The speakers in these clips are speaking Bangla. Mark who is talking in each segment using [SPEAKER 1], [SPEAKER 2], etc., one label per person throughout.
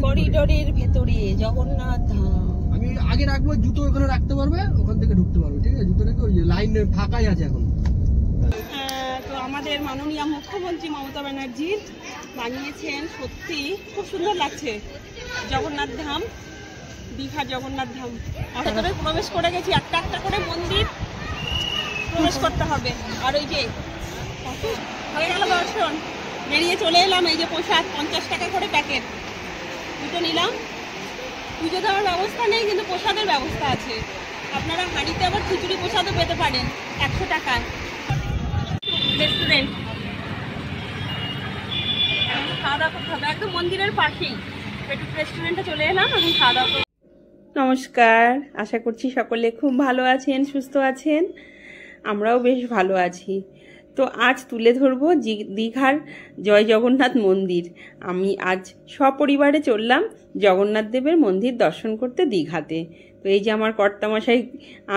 [SPEAKER 1] করিডোরের ভেতরে জগন্নাথ ধাম।
[SPEAKER 2] আমি আগে রাখবো, জুতো ওখানে রাখতে পারবে, ওখান থেকে ঢুকতে পারবে, ঠিক আছে? জুতো রেখে ওই লাইন ফাঁকাই আছে এখন।
[SPEAKER 1] তো আমাদের মাননীয় মুখ্যমন্ত্রী মমতা ব্যানার্জি বানিয়েছেন, সত্যি খুব সুন্দর লাগছে জগন্নাথ ধাম, দীঘা জগন্নাথ ধাম। ভেতরে প্রবেশ করে গেছি, একটা একটা করে মন্দির প্রবেশ করতে হবে। আর ওই যে হয়ে গেল দর্শন, বেরিয়ে চলে এলাম। এই যে প্রসাদ 50 টাকা করে প্যাকেট, দুটো নিলাম। পুজো দেওয়ার ব্যবস্থা নেই, কিন্তু প্রসাদের ব্যবস্থা আছে। আপনারা হাঁড়িতে আবার খিচুড়ি প্রসাদও পেতে পারেন 100 টাকায়। রেস্টুরেন্ট খাওয়া দাওয়া করতে হবে একদম মন্দিরের পাশেই। পেটুক রেস্টুরেন্টে চলে এলাম, এখন খাওয়া দাওয়া। নমস্কার, আশা করছি সকলে খুব ভালো আছেন, সুস্থ আছেন। আমরাও বেশ ভালো আছি। তো আজ তুলে ধরবো দীঘার জয় জগন্নাথ মন্দির। আমি আজ সপরিবারে চললাম জগন্নাথ দেবের মন্দির দর্শন করতে দীঘাতে। তো এই যে আমার কর্তামশাই,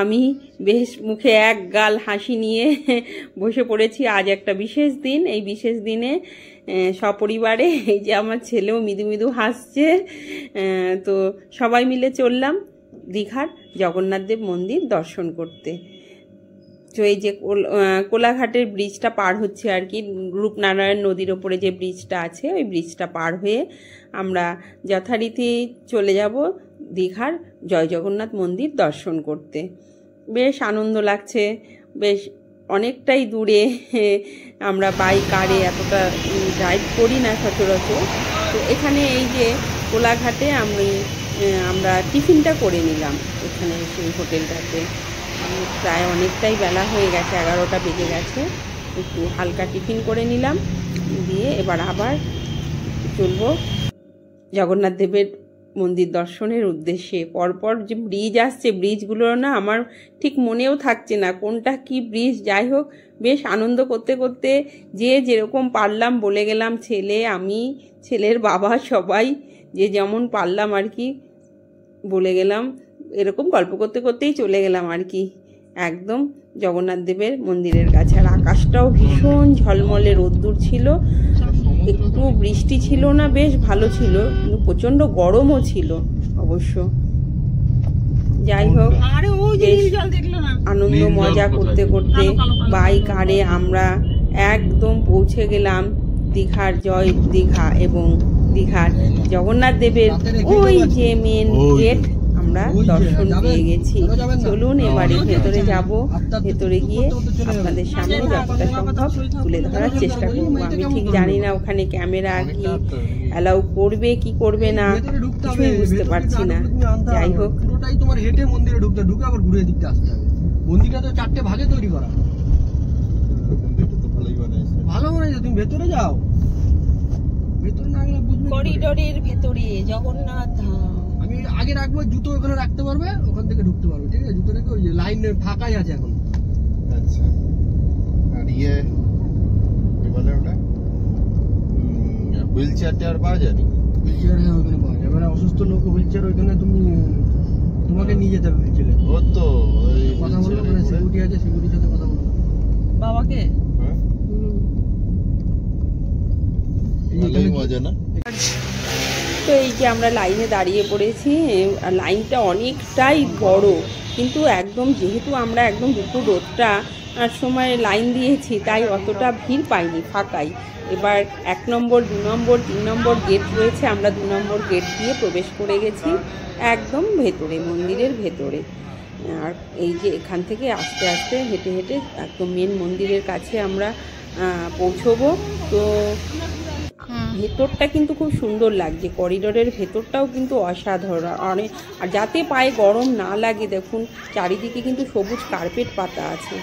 [SPEAKER 1] আমি বেশ মুখে এক গাল হাসি নিয়ে বসে পড়েছি। আজ একটা বিশেষ দিন, এই বিশেষ দিনে সপরিবারে, এই যে আমার ছেলেও মৃদু মৃদু হাসছে। তো সবাই মিলে চললাম দীঘার জগন্নাথ দেব মন্দির দর্শন করতে। তো এই যে কোলাঘাটের ব্রিজটা পার হচ্ছে আর কি, রূপনারায়ণ নদীর ওপরে যে ব্রিজটা আছে, ওই ব্রিজটা পার হয়ে আমরা যথারীতি চলে যাব দীঘার জয় জগন্নাথ মন্দির দর্শন করতে। বেশ আনন্দ লাগছে, বেশ অনেকটাই দূরে। আমরা বাইক কারে এতটা ড্রাইভ করি না সচরাচর। তো এখানে এই যে কোলাঘাটে আমরা টিফিনটা করে নিলাম এখানে সেই হোটেলটাতে। প্রায় অনেকটাই বেলা হয়ে গেছে, 11টা বেজে গেছে। একটু হালকা টিফিন করে নিলাম, দিয়ে এবার আবার চলব জগন্নাথ দেবের মন্দির দর্শনের উদ্দেশ্যে। পরপর যে ব্রিজ আসছে, ব্রিজগুলো না আমার ঠিক মনেও থাকছে না কোনটা কি ব্রিজ। যাই হোক, বেশ আনন্দ করতে করতে যে যেরকম পারলাম বলে গেলাম। ছেলে, আমি, ছেলের বাবা, সবাই যে যেমন পারলাম আর কি বলে গেলাম। এরকম গল্প করতে করতেই চলে গেলাম আর কি একদম জগন্নাথ দেবের মন্দিরের কাছে। আর আকাশটাও ভীষণ ঝলমলে, রোদ্দুর ছিল, একটু বৃষ্টি ছিল না, বেশ ভালো ছিল, কিন্তু প্রচন্ড গরমও ছিল অবশ্য। যাই হোক, আনন্দ মজা করতে করতে বাইক আরে আমরা একদম পৌঁছে গেলাম দীঘার জয় দীঘা এবং দীঘার জগন্নাথ দেবের ওই যে মেন গেট আমরা দর্শন পেয়ে গেছি। চলুন এবারে ভেতরে যাব, ভেতরে গিয়ে আপনাদের সামনে যতটা সম্ভব তুলে ধরার চেষ্টা করবো। আমি ঠিক জানি না ওখানে ক্যামেরা কি অ্যালাউ করবে কি করবে না, কিছুই বুঝতে পারছি না। যাই হোক,
[SPEAKER 2] পুরোটাই তোমার হেঁটে মন্দিরে ঢুকতে আবার ঘুরে দিকতে আসতে হবে। মন্দিরটা তো 4টে ভাগে তৈরি করা, ভালো মনে হয়। তুমি ভেতরে যাও, ভেতরে না গেলে বুঝবে। করিডোরের ভেতরে জগন্নাথ ধাম। আমি আগে রাখবো, জুতো ওখানে রাখতে পারবে, ওখান থেকে ঢুকতে পারবে, ঠিক আছে? জুতো রেখে ওই লাইন ফাঁকাই আছে এখন।
[SPEAKER 3] আচ্ছা, আর কি বলে ওটা, হুইল চেয়ারটা আর পাওয়া যায়?
[SPEAKER 2] হুইল চেয়ার, হ্যাঁ ওখানে পাওয়া যায়। মানে অসুস্থ লোক হুইল চেয়ার ওইখানে তোমাকে নিয়ে যেতে হবে হুইল চেয়ারে।
[SPEAKER 3] ও তো ওই
[SPEAKER 2] কথা বলবো, মানে সিকিউরিটি আছে, সিকিউরিটির সাথে কথা বলবো বাবাকে।
[SPEAKER 3] হ্যাঁ, এই মজা না।
[SPEAKER 1] তো এই যে আমরা লাইনে দাঁড়িয়ে পড়েছি, আর লাইনটা অনেকটাই বড়, কিন্তু একদম যেহেতু আমরা একদম দুপুর রোদটা আর সময় লাইন দিয়েছি, তাই অতটা ভিড় পাইনি, ফাঁকাই। এবার 1 নম্বর, 2 নম্বর, 3 নম্বর গেট রয়েছে, আমরা 2 নম্বর গেট দিয়ে প্রবেশ করে গেছি একদম ভেতরে, মন্দিরের ভেতরে। আর এই যে এখান থেকে আস্তে আস্তে হেঁটে হেঁটে একদম মেন মন্দিরের কাছে আমরা পৌঁছবো। তো ভেতরটা কিন্তু খুব সুন্দর লাগছে, করিডোরের ভেতরটাও কিন্তু অসাধারণ। আর যাতে পায়ে গরম না লাগে, দেখুন চারিদিকে কিন্তু সবুজ কার্পেট পাতা আছে।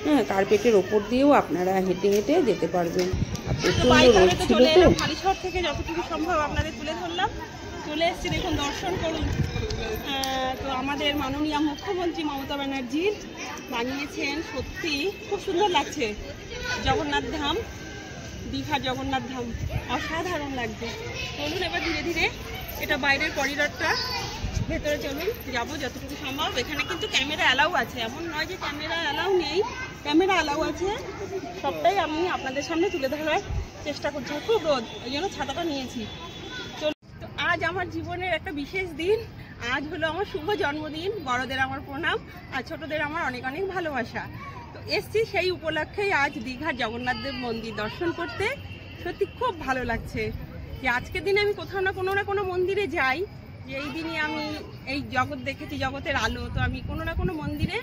[SPEAKER 1] হ্যাঁ, কার্পেটের ওপর দিয়েও আপনারা হেঁটে হেঁটে যেতে পারবেন। আর প্রচন্ড রোদ ছিল, তো হালিশহর থেকে যতটুকু সম্ভব আপনাদের তুলে ধরলাম। চলে এসেছি, দেখুন, দর্শন করুন। তো আমাদের মাননীয় মুখ্যমন্ত্রী মমতা ব্যানার্জি বানিয়েছেন, সত্যি খুব সুন্দর লাগছে জগন্নাথ ধাম, দীঘা জগন্নাথ ধাম, অসাধারণ লাগছে। চলুন এবার ধীরে ধীরে, এটা বাইরের করিডোরটা, ভেতরে চলুন, যাবো যতটুকু সম্ভব। এখানে কিন্তু ক্যামেরা অ্যালাউ আছে, এমন নয় যে ক্যামেরা অ্যালাউ নেই, ক্যামেরা অ্যালাউ আছে। সবটাই আমি আপনাদের সামনে তুলে ধরার চেষ্টা করছি। খুব রোদ, ওই জন্য ছাতাটা নিয়েছি। চলুন, আজ আমার জীবনের একটা বিশেষ দিন। আজ হলো আমার শুভ জন্মদিন। বড়দের আমার প্রণাম আর ছোটদের আমার অনেক অনেক ভালোবাসা। তো এসছি সেই উপলক্ষেই আজ দীঘার জগন্নাথ দেব মন্দির দর্শন করতে। সত্যি খুব ভালো লাগছে যে আজকের দিনে আমি কোথাও না কোনো মন্দিরে যাই, যে এই দিনই আমি এই জগৎ দেখেছি, জগতের আলো, তো আমি কোনো না কোনো মন্দিরে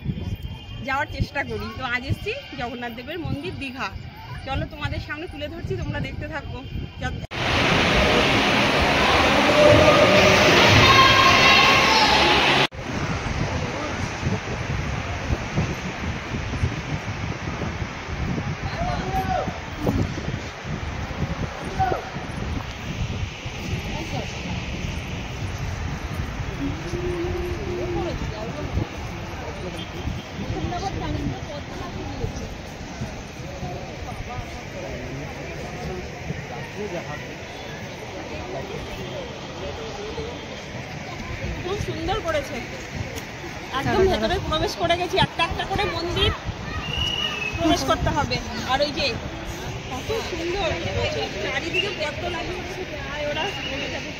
[SPEAKER 1] যাওয়ার চেষ্টা করি। তো আজ এসছি জগন্নাথ দেবের মন্দির দীঘা। চলো তোমাদের সামনে তুলে ধরছি, তোমরা দেখতে থাকো। খুব সুন্দর করেছে, একদম ভেতরে প্রবেশ করে গেছি। একটা একটা করে মন্দির প্রবেশ করতে হবে। আর ওই যে কত সুন্দর চারিদিকে পদ্ম লাগিয়েছে, ওরা বলে যাবে।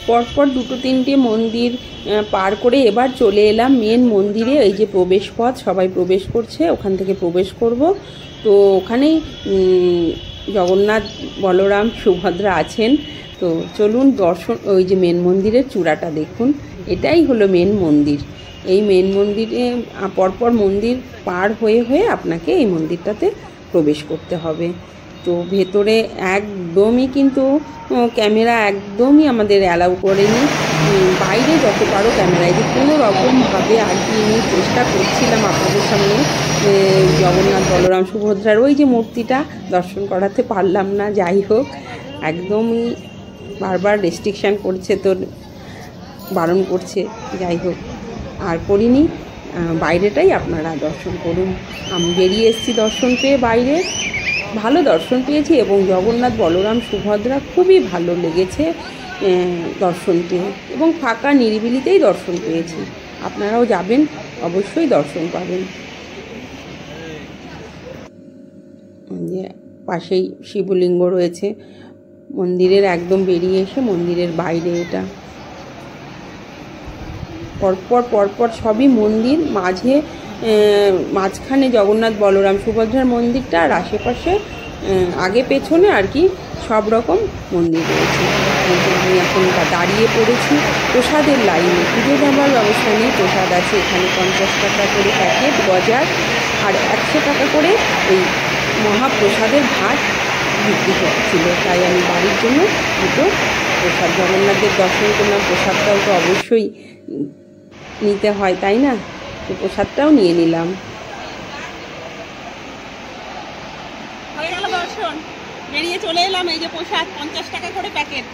[SPEAKER 1] পরপর দুটো তিনটে মন্দির পার করে এবার চলে এলাম মেন মন্দিরে। এই যে প্রবেশ পথ, সবাই প্রবেশ করছে, ওখান থেকে প্রবেশ করব। তো ওখানেই জগন্নাথ বলরাম সুভদ্রা আছেন। তো চলুন দর্শন, ওই যে মেন মন্দিরের চূড়াটা দেখুন, এটাই হলো মেন মন্দির। এই মেন মন্দিরে পরপর মন্দির পার হয়ে হয়ে আপনাকে এই মন্দিরটাতে প্রবেশ করতে হবে। তো ভেতরে একদমই কিন্তু ক্যামেরা একদমই আমাদের অ্যালাউ করেনি। বাইরে যত পারো ক্যামেরায় যে কোনো রকমভাবে আগিয়ে নিয়ে চেষ্টা করছিলাম আপনাদের সামনে জগন্নাথ বলরাম সুভদ্রার ওই যে মূর্তিটা দর্শন করাতে পারলাম না। যাই হোক, একদমই বারবার রেস্ট্রিকশান করছে, তো বারণ করছে, যাই হোক আর করিনি। বাইরেটাই আপনারা দর্শন করুন। আমি বেরিয়ে এসেছি দর্শন পেয়ে, বাইরে ভালো দর্শন পেয়েছি এবং জগন্নাথ বলরাম সুভদ্রা খুবই ভালো লেগেছে দর্শন পেয়ে, এবং ফাঁকা নিরিবিলিতেই দর্শন পেয়েছি। আপনারাও যাবেন, অবশ্যই দর্শন পাবেন। পাশেই শিবলিঙ্গ রয়েছে মন্দিরের, একদম বেরিয়ে এসে মন্দিরের বাইরে এটা। পরপর সবই মন্দির, মাঝখানে জগন্নাথ বলরাম সুভদ্রার মন্দিরটা, আর আশেপাশে আগে পেছনে আর কি সব রকম মন্দির রয়েছে। আমি এখন দাঁড়িয়ে পড়েছি প্রসাদের লাইনে। পুজো দেওয়ার ব্যবস্থা নেই, প্রসাদ আছে এখানে 50 টাকা করে প্যাকেট গজার, আর 100 টাকা করে এই মহাপ্রসাদের ভাত বিক্রি হচ্ছিল। তাই আমি বাড়ির জন্য দুটো প্রসাদ, জগন্নাথের দর্শন করলাম, প্রসাদটাও তো অবশ্যই নিতে হয়, তাই না? তো প্রসাদটাও নিয়ে নিলাম। হয়ে গেল দর্শন, বেরিয়ে চলে এলাম। এই যে প্রসাদ 50 টাকা করে প্যাকেট,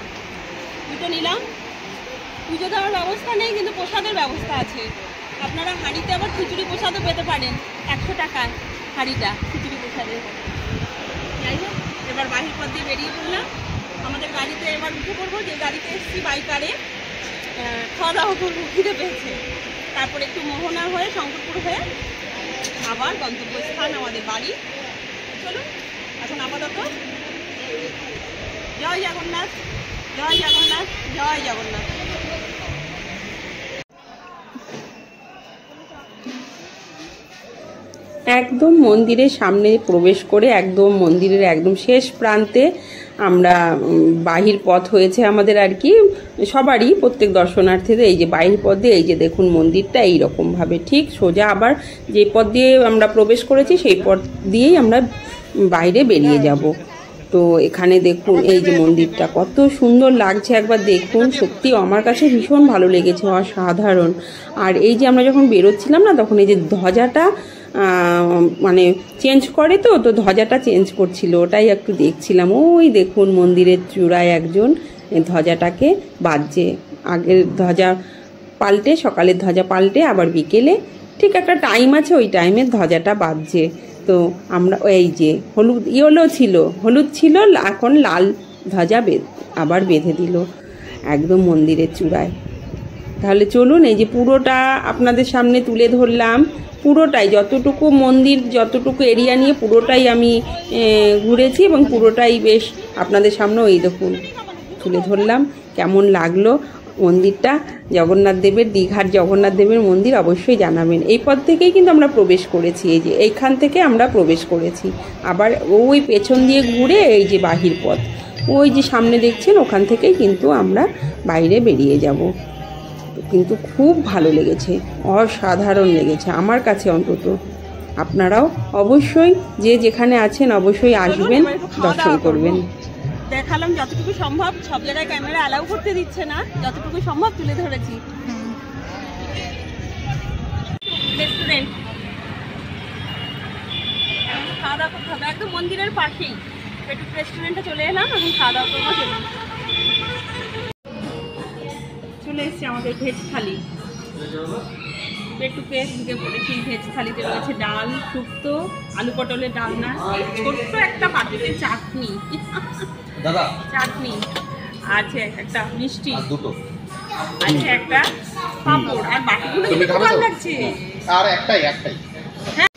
[SPEAKER 1] দুটো নিলাম। পুজো দেওয়ার ব্যবস্থা নেই, কিন্তু প্রসাদের ব্যবস্থা আছে। আপনারা হাঁড়িতে আবার খিচুড়ি প্রসাদও পেতে পারেন, 100 টাকায় হাঁড়িটা খিচুড়ি প্রসাদের। যাই হোক, এবার বাহির পথ দিয়ে বেরিয়ে পড়লাম। আমাদের গাড়িতে এবার উঠে পড়বো, যে গাড়িতে এসেছি বাইকারে। খাওয়া দাওয়া করবো, খিদে পেয়েছে। তারপরে একটু মোহনা হয়ে শঙ্করপুর হয়ে আবার গন্তব্যস্থান আমাদের বাড়ি। চলুন এখন আপাতত জয় জগন্নাথ, জয় জগন্নাথ, জয় জগন্নাথ। একদম মন্দিরের সামনে প্রবেশ করে একদম মন্দিরের একদম শেষ প্রান্তে আমরা বাহির পথ হয়েছে আমাদের আর কি, সবারই, প্রত্যেক দর্শনার্থীদের। এই যে বাহির পথ দিয়ে, এই যে দেখুন মন্দিরটা এইরকমভাবে ঠিক সোজা, আবার যে পথ দিয়ে আমরা প্রবেশ করেছি সেই পথ দিয়েই আমরা বাইরে বেরিয়ে যাব। তো এখানে দেখুন এই যে মন্দিরটা কত সুন্দর লাগছে, একবার দেখুন। সত্যি আমার কাছে ভীষণ ভালো লেগেছে, অসাধারণ। আর এই যে আমরা যখন বেরোচ্ছিলাম না, তখন এই যে ধ্বজাটা মানে চেঞ্জ করে, তো ধ্বজাটা চেঞ্জ করছিল, ওটাই একটু দেখছিলাম। ওই দেখুন মন্দিরের চূড়ায় একজন ধ্বজাটাকে বাজছে। আগের ধ্বজা পাল্টে, সকালের ধ্বজা পাল্টে আবার বিকেলে ঠিক একটা টাইম আছে, ওই টাইমে ধ্বজাটা বাজছে। তো আমরা এই যে হলুদ হলুদ ছিল, এখন লাল ধ্বজা আবার বেঁধে দিল একদম মন্দিরের চূড়ায়। তাহলে চলুন, এই যে পুরোটা আপনাদের সামনে তুলে ধরলাম, পুরোটাই যতটুকু মন্দির, যতটুকু এরিয়া নিয়ে পুরোটাই আমি ঘুরেছি এবং পুরোটাই বেশ আপনাদের সামনে এই দেখুন তুলে ধরলাম। কেমন লাগলো মন্দিরটা? জগন্নাথ দেবের, দীঘার জগন্নাথ দেবের মন্দির অবশ্যই জানাবেন। এই পথ থেকেই কিন্তু আমরা প্রবেশ করেছি, এই যে এইখান থেকে আমরা প্রবেশ করেছি। আবার ওই পেছন দিয়ে ঘুরে এই যে বাহির পথ, ওই যে সামনে দেখছেন, ওখান থেকেই কিন্তু আমরা বাইরে বেরিয়ে যাব। কিন্তু খুব ভালো লেগেছে, অসাধারণ লেগেছে আমার কাছে অন্তত। আপনারাও অবশ্যই যে যেখানে আছেন অবশ্যই আসবেন, দর্শন করবেন। দেখালাম যতটুকু সম্ভব, সব জায়গায় ক্যামেরা অ্যালাউ করতে দিচ্ছে না, যতটুকু সম্ভব তুলে ধরেছি। রেস্টুরেন্ট খাওয়া দাওয়া করতে হবে, একদম মন্দিরের পাশেই পেটুক রেস্টুরেন্টে চলে এলাম, এখন খাওয়া দাওয়া করবো। চলে এসছে আমাদের ভেজ থালি, পেটুকে ঢুকে পড়েছি। ভেজ থালিতে রয়েছে ডাল, শুক্তো, আলু পটলের ডালনা, ছোট্ট একটা পাটিতে চাটনি, আছে একটা মিষ্টি, আছে একটা পাঁপড়, আর বাকিগুলো খুব ভালো লাগছে।
[SPEAKER 3] আর একটাই
[SPEAKER 1] হ্যাঁ,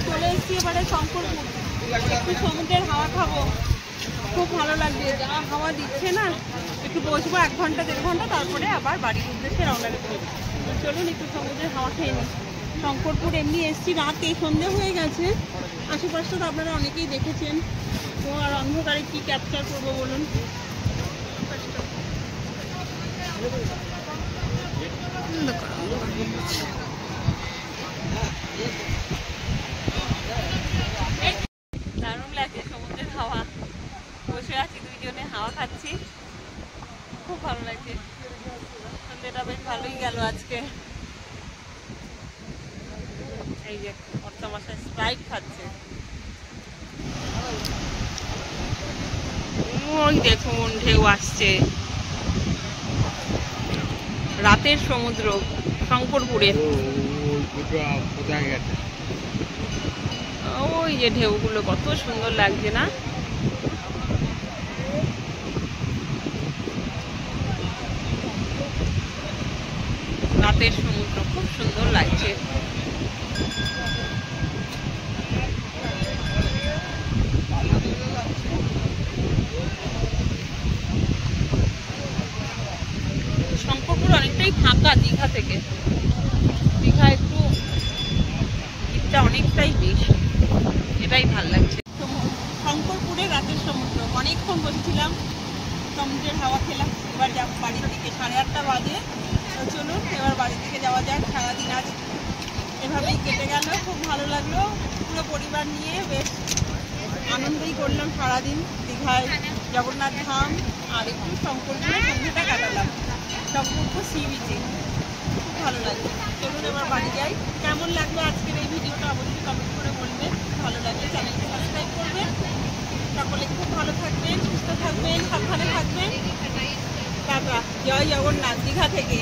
[SPEAKER 1] চলে এসছি এবারে শঙ্করপুর, একটু সমুদ্রের হাওয়া খাবো, খুব ভালো লাগছে। যা হাওয়া দিচ্ছে না, একটু বসবো 1 ঘন্টা 1.5 ঘন্টা, তারপরে আবার বাড়ির উদ্দেশ্যে রওনা দেবো। চলুন একটু সমুদ্রের হাওয়া খেয়ে নিই। শঙ্করপুর এমনি এসছি রাতে, সন্ধে হয়ে গেছে, আশেপাশটা তো আপনারা অনেকেই দেখেছেন। তো আর অন্ধকারে কি ক্যাপচার করবো বলুন। দারুণ লাগছে সমুদ্রের হাওয়া, বসে আছি দুইজনে, হাওয়া খাচ্ছি, খুব ভালো লাগছে। সন্ধ্যেটা বেশ ভালোই গেল আজকে। এই যে বর্তমানে স্প্রাইট খাচ্ছে, ওই দেখুন ঢেউ আসছে। রাতের সমুদ্র শঙ্করপুরে, ওই যে ঢেউগুলো কত সুন্দর লাগছে না? রাতের সমুদ্র খুব সুন্দর লাগছে। শঙ্করপুর অনেকটাই ফাঁকা দীঘা থেকে, দীঘা একটু ভিড়টা অনেকটাই বেশি, এটাই ভাল লাগছে। শঙ্করপুরে রাতের সমুদ্র, অনেকক্ষণ বসেছিলাম, সমুদ্রের হাওয়া খেলাম। এবার যাব বাড়ির দিকে, 8:30 বাজে। তো চলুন এবার বাড়ির দিকে যাওয়া যাক। সারাদিন আজ এভাবেই কেটে গেল, খুব ভালো লাগলো। পুরো পরিবার নিয়ে বেশ আনন্দই করলাম সারাদিন। দীঘায় জগন্নাথ ধাম আর একটু শঙ্করপুরে সন্ধ্যেটা কাটালাম, শঙ্করপুর সি বিচে, খুব ভালো লাগলো। চলুন এবার বাড়ি যাই। কেমন লাগলো আজকের এই ভিডিওটা অবশ্যই কমেন্ট করে বলবেন। ভালো লাগলে চ্যানেলটি সাবস্ক্রাইব করবেন। সকলে খুব ভালো থাকবেন, সুস্থ থাকবেন, সাবধানে থাকবেন। টাটা, জয় জগন্নাথ দীঘা থেকে।